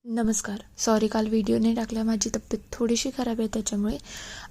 नमस्कार. सॉरी काल व्हिडिओ नाही टाकला, माझी तब्येत थोडीशी खराब आहे त्याच्यामुळे.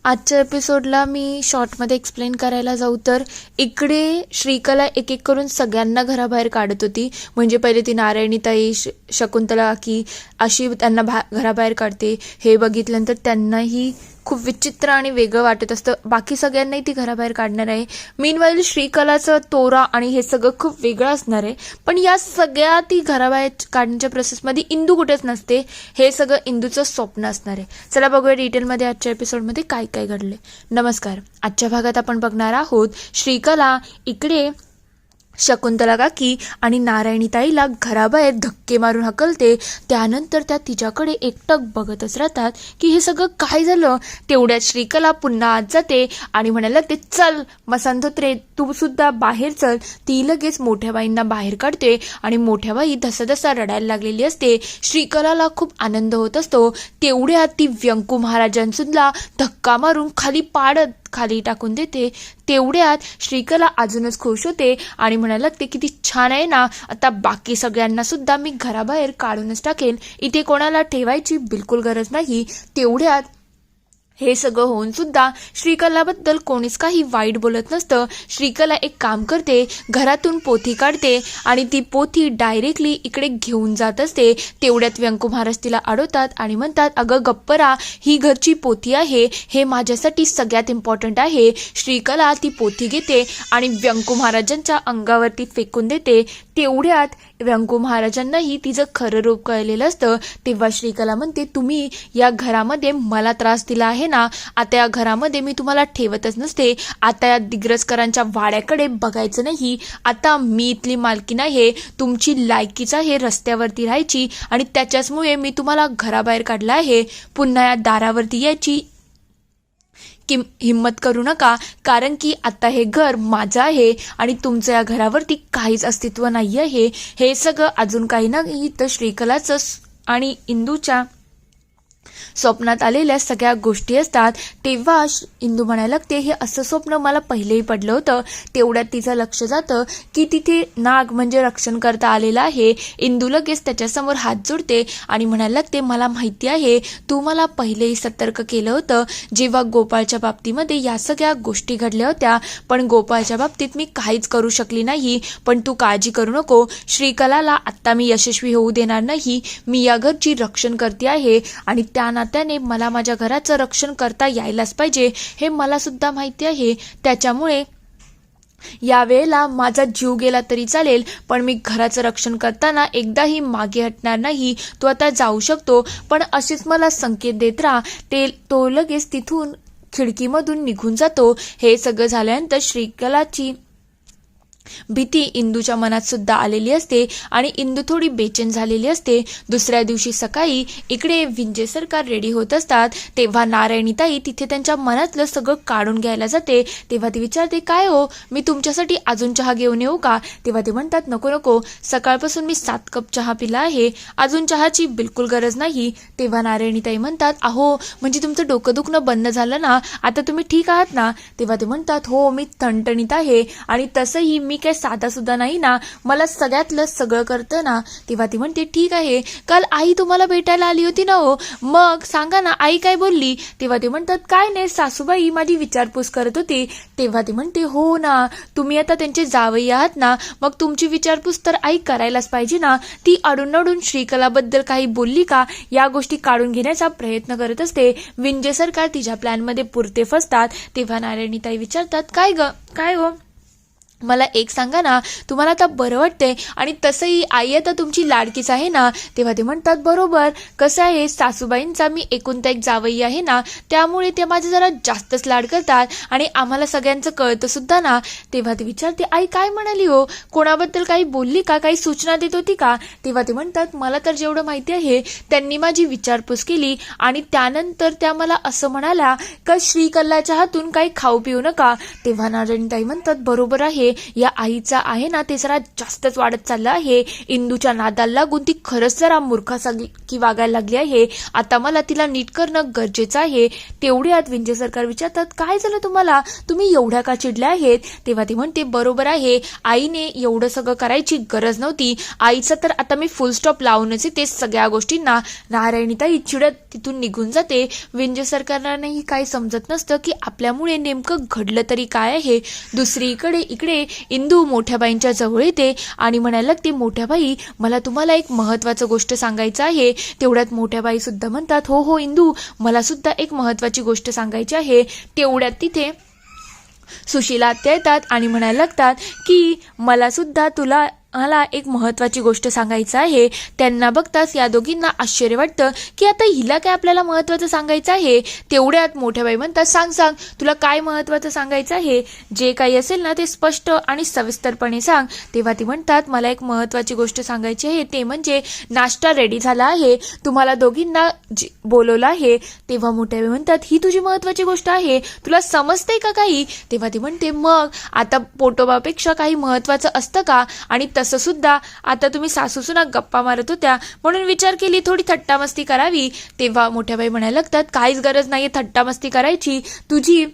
आजच्या एपिसोडला मी शॉर्टमध्ये एक्सप्लेन करायला जाऊ तर इकडे श्रीकला एक एक करून सगळ्यांना घराबाहेर काढत होती. म्हणजे पहिले ती नारायणीताई, शकुंतला की अशी त्यांना घराबाहेर काढते. हे बघितल्यानंतर त्यांनाही खूप विचित्र आणि वेगळं वाटत असतं. बाकी सगळ्यांनाही ती घराबाहेर काढणार आहे. मीनवाईल श्रीकलाचं तोरा आणि हे सगळं खूप वेगळं असणार आहे. पण या सगळ्या ती घराबाहेर काढण्याच्या प्रोसेसमध्ये इंदू कुठेच नसते. हे सगळं इंदूचं स्वप्न असणार आहे. चला बघूया डिटेलमध्ये आजच्या एपिसोडमध्ये काय काय घडले. नमस्कार. आजच्या भागात आपण बघणार आहोत श्रीकला इकडे शकुंतला काकी आणि नारायणीताईला घराबाहेर धक्के मारून हकलते. त्यानंतर त्या तिच्याकडे एकटक बघतच राहतात की हे सगळं काय झालं. तेवढ्यात श्रीकला पुन्हा आत जाते आणि म्हणायला लागते, चल मसांधोत्रे तू सुद्धा बाहेर चल. ती लगेच मोठ्या बाईंना बाहेर काढते आणि मोठ्या बाई धसाधसा रडायला लागलेली असते. श्रीकलाला खूप आनंद होत असतो. तेवढ्यात ती व्यंकू महाराजांसुद्धा धक्का मारून खाली टाकून देते. तेवढ्यात श्रीकला अजूनच खुश होते आणि म्हणायला लागते, किती छान आहे ना, आता बाकी सगळ्यांना सुद्धा मी घराबाहेर काढूनच टाकेल. इथे कोणाला ठेवायची बिलकुल गरज नाही. तेवढ्यात हे सगळं होऊन सुद्धा श्रीकलाबद्दल कोणीच काही वाईट बोलत नसतं. श्रीकला एक काम करते, घरातून पोथी काढते आणि ती पोथी डायरेक्टली इकडे घेऊन जात असते. तेवढ्यात व्यंकू महाराज तिला अडवतात आणि म्हणतात, अगं गप्परा, ही घरची पोथी आहे, हे माझ्यासाठी सगळ्यात इम्पॉर्टंट आहे. श्रीकला ती पोथी घेते आणि व्यंकू महाराजांच्या अंगावरती फेकून देते. तेवढ्यात व्यंकू महाराजांनाही तिचं खरं रूप कळलेलं असतं. तेव्हा श्रीकला म्हणते, तुम्ही या घरामध्ये मला त्रास दिला आहे ना, आता या घरामध्ये मी तुम्हाला ठेवतच नसते. आता या दिग्रजकरांच्या वाड्याकडे बघायचं नाही. आता मी इथली मालकीण आहे. तुमची लायकीच आहे रस्त्यावरती राहायची आणि त्याच्याचमुळे मी तुम्हाला घराबाहेर काढलं आहे. पुन्हा या दारावरती यायची हिम्मत करू नका, कारण की आता हे घर माझं आहे आणि तुमचं या घरावरती काहीच अस्तित्व नाही आहे. हे सगळं अजून काही नाही तर श्रीकलाचं आणि इंदूच्या स्वप्नात आलेल्या सगळ्या गोष्टी असतात. तेव्हा इंदू म्हणायला लागते, हे असं स्वप्न मला पहिलेही पडलं होतं. तेवढ्यात तिचं लक्ष जातं की तिथे नाग म्हणजे रक्षण करता आलेला आहे. इंदू लगेच त्याच्यासमोर हात जोडते आणि म्हणायला लागते, मला माहिती आहे, तू मला पहिलेही सतर्क केलं होतं जेव्हा गोपाळच्या बाबतीमध्ये या सगळ्या गोष्टी घडल्या होत्या. पण गोपाळच्या बाबतीत मी काहीच करू शकली नाही. पण तू काळजी करू नको, श्रीकलाला आत्ता मी यशस्वी होऊ देणार नाही. मी या घरची रक्षण करते आहे आणि त्या नात्याने मला माझ्या घराचं रक्षण करता यायलाच पाहिजे, हे मला सुद्धा माहिती आहे. त्याच्यामुळे यावेळेला माझा जीव गेला तरी चालेल, पण मी घराचं रक्षण करताना एकदाही मागे हटणार नाही. तो आता जाऊ शकतो, पण असेच मला संकेत देत राहा. तो लगेच तिथून खिडकीमधून निघून जातो. हे सगळं झाल्यानंतर श्रीकलाची भीती इंदूच्या मनात सुद्धा आलेली असते आणि इंदू थोडी बेचैन झालेली असते. दुसऱ्या दिवशी सकाळी इकडे विंजे सरकार रेडी होत असतात. तेव्हा नारायणीताई तिथे त्यांच्या मनातलं सगळं काढून घ्यायला जाते. तेव्हा ती विचारते, काय हो, मी तुमच्यासाठी अजून चहा घेऊन येऊ का. तेव्हा ते म्हणतात, नको नको, सकाळपासून मी 7 कप चहा पिला आहे, अजून चहाची बिलकुल गरज नाही. तेव्हा नारायणीताई म्हणतात, अहो म्हणजे तुमचं डोकं दुखणं बंद झालं ना, आता तुम्ही ठीक आहात ना. तेव्हा ते म्हणतात, हो मी ठणठणीत आहे आणि तसंही मी काय साधा सुद्धा नाही ना, मला सगळ्यातलं सगळं करतं ना. तेव्हा ती म्हणते, ठीक आहे, काल आई तुम्हाला भेटायला आली होती ना हो, मग सांगा ना आई काय बोलली. तेव्हा ते म्हणतात, काय नाही, सासूबाई माझी विचारपूस करत होती. तेव्हा ती म्हणते, हो ना, तुम्ही आता त्यांचे जावई आहात ना, मग तुमची विचारपूस तर आई करायलाच पाहिजे ना. ती अडून श्रीकलाबद्दल काही बोलली का, या गोष्टी काढून घेण्याचा प्रयत्न करत असते. विंजे सरकार तिच्या प्लॅनमध्ये पुरते फसतात. तेव्हा नारायणीताई विचारतात, काय हो, मला एक सांगा ना, तुम्हाला आता बरं वाटतंय आणि तसंही आई आता तुमची लाडकीच आहे ना. तेव्हा ते म्हणतात, बरोबर, कसं आहे, सासूबाईंचा मी एकुलता एक जावई आहे ना, त्यामुळे ते माझे जरा जास्तच लाड करतात आणि आम्हाला सगळ्यांचं कळतं सुद्धा ना. तेव्हा ते विचारते, आई काय म्हणाली हो, कोणाबद्दल काही बोलली का, काही सूचना देत होती का. तेव्हा ते म्हणतात, मला तर जेवढं माहिती आहे त्यांनी माझी विचारपूस केली आणि त्यानंतर त्या मला असं म्हणाल्या का श्रीकलाच्या हातून काही खाऊ पिऊ नका. तेव्हा नारायणताई म्हणतात, बरोबर आहे, आहे या आईचा आहे ना ते जरा जास्तच वाढत चाललं आहे. इंदूच्या नादाला लागून ती खरंच जरा मूर्खासारखी वागायला लागली आहे. आता मला तिला नीट करणं गरजेचं आहे. तेवढ्यात विंजे सरकार विचारतात, काय झालं तुम्हाला, तुम्ही एवढ्या का चिडल्या आहेत? तेव्हा ती म्हणते, बरोबर आहे, आईने एवढं सगळं करायची गरज नव्हती. आईचं तर आता मी फुल स्टॉप लावूनच येते सगळ्या गोष्टींना. नारायणीताई चिडत तिथून निघून जाते. विंजे सरकारलाही काही समजत नसतं की आपल्यामुळे नेमकं घडलं तरी काय आहे. दुसरीकडे इकडे इंदू मोठ्या बाईंच्या जवळ येते आणि म्हणायला लागते, मोठ्या बाई, मला तुम्हाला एक महत्वाचं गोष्ट सांगायचं आहे. तेवढ्यात मोठ्या बाई सुद्धा म्हणतात, हो हो इंदू, मला सुद्धा एक महत्वाची गोष्ट सांगायची आहे. तेवढ्यात तिथे सुशीला आत्या येतात आणि म्हणायला लागतात की मला सुद्धा मला एक महत्वाची गोष्ट सांगायचं आहे. त्यांना बघताच या दोघींना आश्चर्य वाटतं की आता हिला काय आपल्याला महत्वाचं सांगायचं आहे. तेवढ्यात मोठ्या बाई म्हणतात, सांग सांग, तुला काय महत्वाचं सांगायचं आहे, जे काही असेल ना ते स्पष्ट आणि सविस्तरपणे सांग. तेव्हा ती म्हणतात, मला एक महत्वाची गोष्ट सांगायची आहे, ते म्हणजे नाश्ता रेडी झाला आहे, तुम्हाला दोघींना बोलवलं आहे. तेव्हा मोठ्या बाई म्हणतात, ही तुझी महत्वाची गोष्ट आहे, तुला समजते का काही? तेव्हा ती म्हणते, मग आता पोटोबापेक्षा काही महत्वाचं असतं का? आणि तसं सुद्धा आता तुम्ही सासूसुना गप्पा मारत होत्या म्हणून विचार केली थोडी थट्टामस्ती करावी. तेव्हा मोठ्या बाई म्हणायला लागतात, काहीच गरज नाहीये थट्टामस्ती करायची, तुझी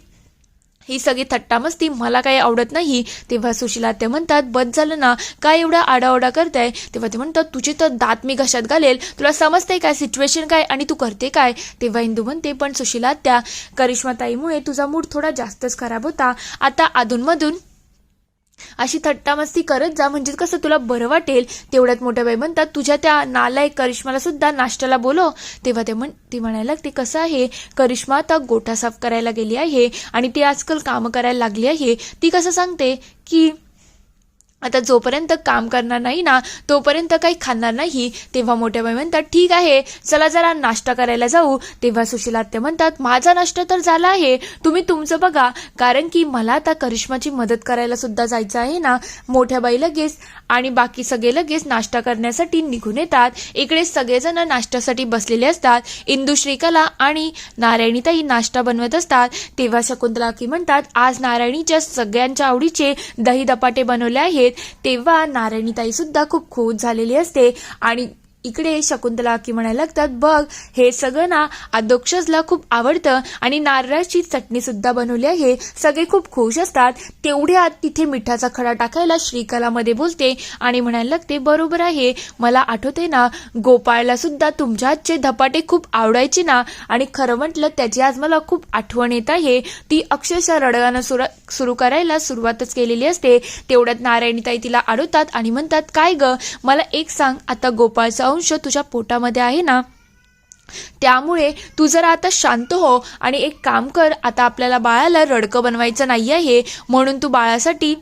ही सगळी थट्टामस्ती मला काही आवडत नाही. तेव्हा सुशीला आत्या म्हणतात, बस झालं ना, काय एवढा आडाओरडा करताय? तेव्हा ते म्हणतात, तुझे तर दात मी घशात घालेल, तुला समजते काय सिच्युएशन काय आणि तू करते काय? तेव्हा इंदू म्हणते, पण सुशीला आत्या, करिश्माताईमुळे तुझा मूड थोडा जास्तच खराब होता, आता अधूनमधून अशी थट्टामस्ती करत जा, म्हणजे कसं तुला बरं वाटेल. तेवढ्यात मोठ्या बाई म्हणतात, तुझ्या त्या नालायक करिश्माला सुद्धा नाश्त्याला बोलव. तेव्हा ती म्हणायला लागते, कसं आहे, करिश्मा आता गोठा साफ करायला गेली आहे आणि ती आजकाल कामं करायला लागली आहे. ती कसं सांगते की आता जोपर्यंत काम करणार नाही ना तोपर्यंत काही खाणार नाही. तेव्हा मोठ्या बाई म्हणतात, ठीक आहे, चला जरा नाश्ता करायला जाऊ. तेव्हा सुशीला आत्या म्हणतात, माझा नाश्ता तर झाला आहे, तुम्ही तुमचं बघा, कारण की मला आता करिश्माची मदत करायला सुद्धा जायचं आहे ना. मोठ्या बाई लगेच आणि बाकी सगळे लगेच नाश्ता करण्यासाठी निघून येतात. इकडे सगळेजण नाश्त्यासाठी बसलेले असतात. इंदू, श्रीकला आणि नारायणीताई नाश्ता बनवत असतात. तेव्हा शकुंतला की म्हणतात, आज नारायणीच्या सगळ्यांच्या आवडीचे दही धपाटे बनवले आहेत. तेव्हा नारायणीताई सुद्धा खूप खुश झालेली असते आणि इकडे शकुंतला की म्हणायला लागतात, बघ, हे सगळं ना अधोक्षजला खूप आवडतं आणि नारळाची चटणी सुद्धा बनवली आहे. सगळे खूप खुश असतात. तेवढ्यात तिथे मिठाचा खडा टाकायला श्रीकलामध्ये बोलते आणि म्हणायला लागते, बरोबर आहे, मला आठवते ना, गोपाळला सुद्धा तुमच्या हातचे धपाटे खूप आवडायचे ना, आणि खरं म्हटलं त्याची आज मला खूप आठवण येत आहे. ती अक्षरशः रडगाणं सुरू करायला सुरुवातच केलेली असते. तेवढ्यात नारायणीताई तिला अडवतात आणि म्हणतात, काय ग, मला एक सांग, आता गोपाळचा अंश तुझ्या पोटामध्ये आहे ना, त्यामुळे तू जरा आता शांत हो आणि एक काम कर, आता आपल्याला बाळाला रडकं बनवायचं नाही आहे, म्हणून तू बाळासाठी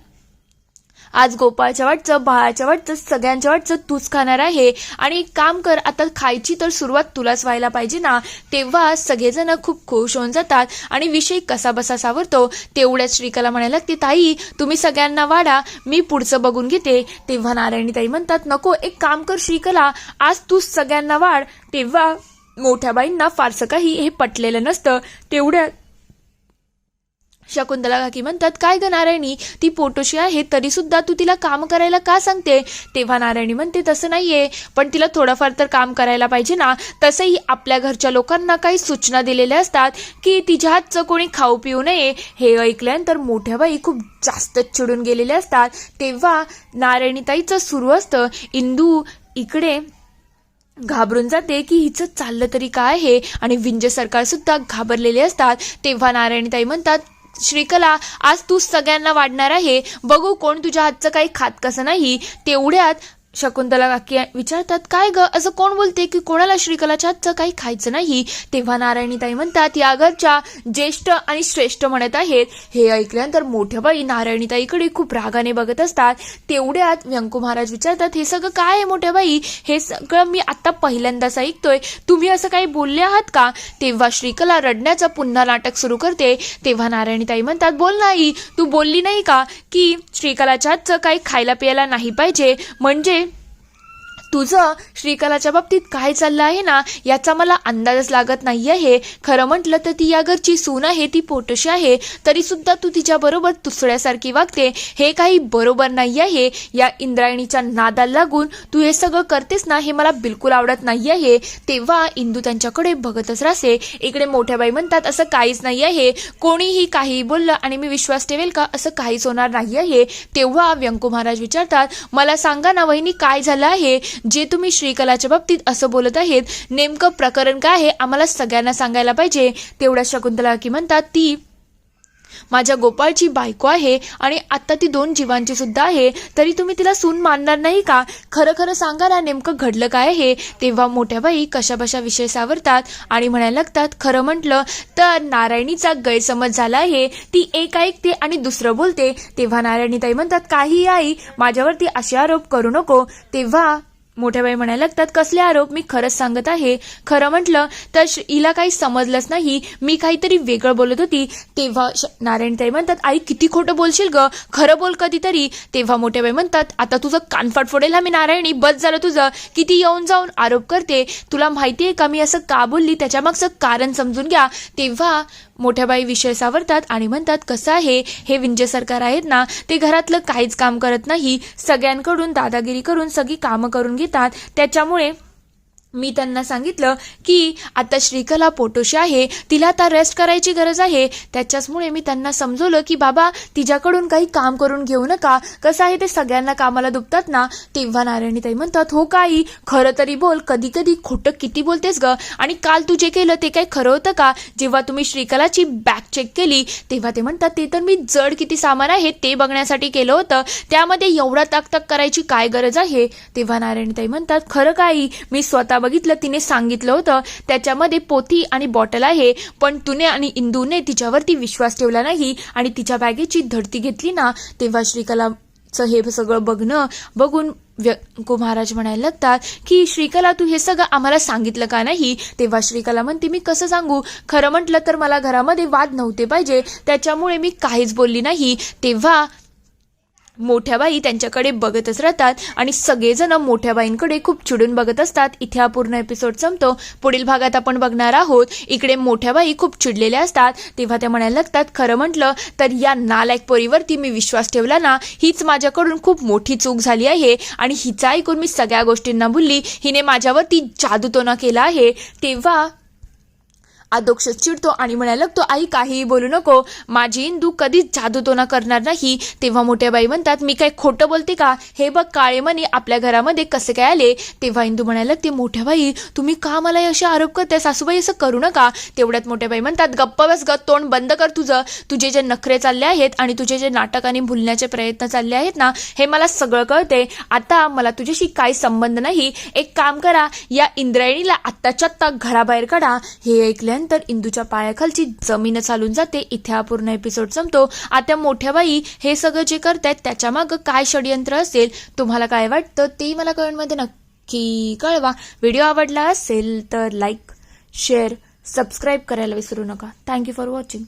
आज गोपाळच्या वाटचं, बाळाच्या वाटचं, सगळ्यांच्या वाटचं तूच खाणार आहे. आणि एक काम कर, आता खायची तर सुरुवात तुलाच व्हायला पाहिजे ना. तेव्हा सगळेजण खूप खुश होऊन जातात आणि विषय कसा बसा सावरतो. तेवढ्यात श्रीकला म्हणायला लागते, ताई, तुम्ही सगळ्यांना वाढा, मी पुढचं बघून घेते. तेव्हा नारायणीताई म्हणतात, नको, एक काम कर श्रीकला, आज तूच सगळ्यांना वाढ. तेव्हा मोठ्या बाईंना फारसं काही हे पटलेलं नसतं. तेवढ्यात शकुंतला काकी म्हणतात, काय ग नारायणी, ती पोटोशी आहे तरी सुद्धा तू तिला काम करायला का सांगते? तेव्हा नारायणी म्हणते, तसं नाहीये, पण तिला थोडंफार तर काम करायला पाहिजे ना. तसंही आपल्या घरच्या लोकांना काही सूचना दिलेल्या असतात की तिच्या हातचं कोणी खाऊ पिऊ नये. हे ऐकल्यानंतर मोठ्या बाई खूप जास्तच चिडून गेलेले असतात. तेव्हा नारायणीताईचं सुरू असतं. इंदू इकडे घाबरून जाते की हिचं चाललं तरी काय आहे, आणि विंजे सरकार सुद्धा घाबरलेले असतात. तेव्हा नारायणीताई म्हणतात, श्रीकला, आज तू सगळ्यांना वाढणार आहे, बघू कोण तुझ्या हातचं काही खात कसं नाही. तेवढ्यात शकुंतला काकी विचारतात, काय ग, असं कोण बोलते की कोणाला श्रीकलाच्या हातचं काही खायचं नाही? तेव्हा नारायणीताई म्हणतात, या घरच्या ज्येष्ठ आणि श्रेष्ठ म्हणत आहेत. हे ऐकल्यानंतर मोठ्या बाई नारायणीताईकडे खूप रागाने बघत असतात. तेवढ्यात व्यंकू महाराज विचारतात, हे सगळं काय आहे मोठ्या बाई, हे सगळं मी आता पहिल्यांदाच ऐकतोय, तुम्ही असं काही बोलले आहात का? तेव्हा श्रीकला रडण्याचं पुन्हा नाटक सुरू करते. तेव्हा नारायणीताई म्हणतात, बोल नाही, तू बोलली नाही का की श्रीकलाच्या हातचं काही खायला प्यायला नाही पाहिजे, म्हणजे तुझं श्रीकलाच्या बाबतीत काय चाललं आहे ना याचा मला अंदाजच लागत नाही आहे. खरं म्हटलं तर ती या घरची सून आहे, ती पोटशी आहे, तरी सुद्धा तू तिच्याबरोबर तुसड्यासारखी वागते. हे काही बरोबर नाही आहे. या इंद्रायणीच्या नादाला लागून तू हे सगळं करतेस ना, हे मला बिलकुल आवडत नाही आहे. तेव्हा इंदू त्यांच्याकडे बघतच राहते. इकडे मोठ्या बाई म्हणतात असं काहीच नाही आहे, कोणीही काही बोललं आणि मी विश्वास ठेवेल का, असं काहीच होणार नाही आहे. तेव्हा व्यंकू महाराज विचारतात, मला सांगा ना वहिनी काय झालं आहे, जे तुम्ही श्रीकलाच्या बाबतीत असं बोलत आहेत, नेमकं प्रकरण काय आहे, आम्हाला सगळ्यांना सांगायला पाहिजे. तेवढ्या शकुंतला की म्हणतात, ती माझ्या गोपाळची बायको आहे आणि आता ती 2 जीवांची सुद्धा आहे, तरी तुम्ही तिला सून मानणार नाही का? खरं खरं सांगा ना नेमकं घडलं काय आहे. तेव्हा मोठ्या बाई कशाबशा विषय सावरतात आणि म्हणायला लागतात, खरं म्हटलं तर नारायणीचा गैरसमज झाला आहे. ती एक ऐकते आणि दुसरं बोलते. तेव्हा नारायणीताई म्हणतात, काही आई माझ्यावरती असे आरोप करू नको. तेव्हा मोठ्या बाई म्हणायला लागतात, कसले आरोप, मी खरंच सांगत आहे. खरं म्हटलं तर हिला काही समजलंच नाही, मी काहीतरी वेगळं बोलत होती. तेव्हा नारायणताई म्हणतात, आई किती खोटं बोलशील ग, खरं बोल कधीतरी. तेव्हा मोठ्या बाई म्हणतात, आता तुझं कानफाट फोडेल हा मी नारायणी, बस झालं तुझं, किती येऊन जाऊन आरोप करते. तुला माहितीये का मी असं का बोलली, त्याच्यामागचं कारण समजून घ्या. तेव्हा मोठ्या बाई विषय सावरतात आणि म्हणतात, कसं आहे हे विंजे सरकार आहेत ना, ते घरातलं काहीच काम करत नाही, सगळ्यांकडून दादागिरी करून सगळी कामं करून घेतात. त्याच्यामुळे मी त्यांना सांगितलं की आता श्रीकला पोटोशी आहे, तिला आता रेस्ट करायची गरज आहे. त्याच्याचमुळे मी त्यांना समजवलं की बाबा तिच्याकडून काही काम करून घेऊ नका, कसं आहे ते सगळ्यांना कामाला दुखतात ना. तेव्हा नारायणीताई म्हणतात, हो काही खरं तरी बोल, कधी कधी खोटं किती बोलतेस ग, आणि काल तू जे केलं ते काय खरं होतं का? जेव्हा तुम्ही श्रीकलाची बॅग चेक केली तेव्हा ते म्हणतात, ते तर मी जड किती सामान आहे ते बघण्यासाठी केलं होतं, त्यामध्ये एवढा ताक करायची काय गरज आहे. तेव्हा नारायणीताई म्हणतात, खरं काही मी स्वतः बघितलं, तिने सांगितलं होतं त्याच्यामध्ये पोथी आणि बॉटल आहे, पण तुने आणि इंदूने तिच्यावरती विश्वास ठेवला नाही आणि तिच्या बॅगेची धडती घेतली ना. तेव्हा श्रीकलाचं हे सगळं बघून व्यंकू महाराज म्हणायला लागतात की श्रीकला तू हे सगळं आम्हाला सांगितलं का नाही. तेव्हा श्रीकला म्हणते, मी कसं सांगू, खरं म्हटलं तर मला घरामध्ये वाद नव्हते पाहिजे, त्याच्यामुळे मी काहीच बोलली नाही. तेव्हा मोठ्या बाई त्यांच्याकडे बघतच राहतात आणि सगळेजण मोठ्या बाईंकडे खूप चिडून बघत असतात. इथे हा पूर्ण एपिसोड संपतो. पुढील भागात आपण बघणार आहोत. इकडे मोठ्या बाई खूप चिडलेल्या असतात. तेव्हा त्या म्हणायला लागतात, खरं म्हटलं तर या नालायक पोरीवरती मी विश्वास ठेवला ना, हीच माझ्याकडून खूप मोठी चूक झाली आहे आणि हिचा ऐकून मी सगळ्या गोष्टींना भुलली, हिने माझ्यावरती जादूटोणा केला आहे. तेव्हा अधोक्षच चिडतो आणि म्हणायला लागतो, आई काहीही बोलू नको, माझी इंदू कधीच जादूटोणा करणार नाही. तेव्हा मोठ्या बाई म्हणतात, मी काय खोटं बोलते का, हे बघ काळे मणी आपल्या घरामध्ये कसे काय आले. तेव्हा इंदू म्हणायला लागते, मोठ्या बाई तुम्ही का मला असे आरोप करताय, सासूबाई असं करू नका. तेवढ्यात मोठ्या बाई म्हणतात, गप्प बस ग, तोंड बंद कर तुझं, तुझे जे नखरे चालले आहेत आणि तुझे जे नाटक आणि भुलण्याचे प्रयत्न चालले आहेत ना, हे मला सगळं कळते. आता मला तुझ्याशी काही संबंध नाही. एक काम करा, या इंद्रायणीला आत्ताच्या आत्ता घराबाहेर काढा. हे ऐकल्यानंतर इंदूच्या पायाखालची जमीन चालून जाते. इथे हा पूर्ण एपिसोड संपतो. आता मोठ्या बाई हे सगळं जे करतायत त्याच्या मागं काय षडयंत्र असेल, तुम्हाला काय वाटतं ते मला कमेंटमध्ये नक्की कळवा. व्हिडिओ आवडला असेल तर लाईक, शेअर, सबस्क्राईब करायला विसरू नका. Thank you for watching.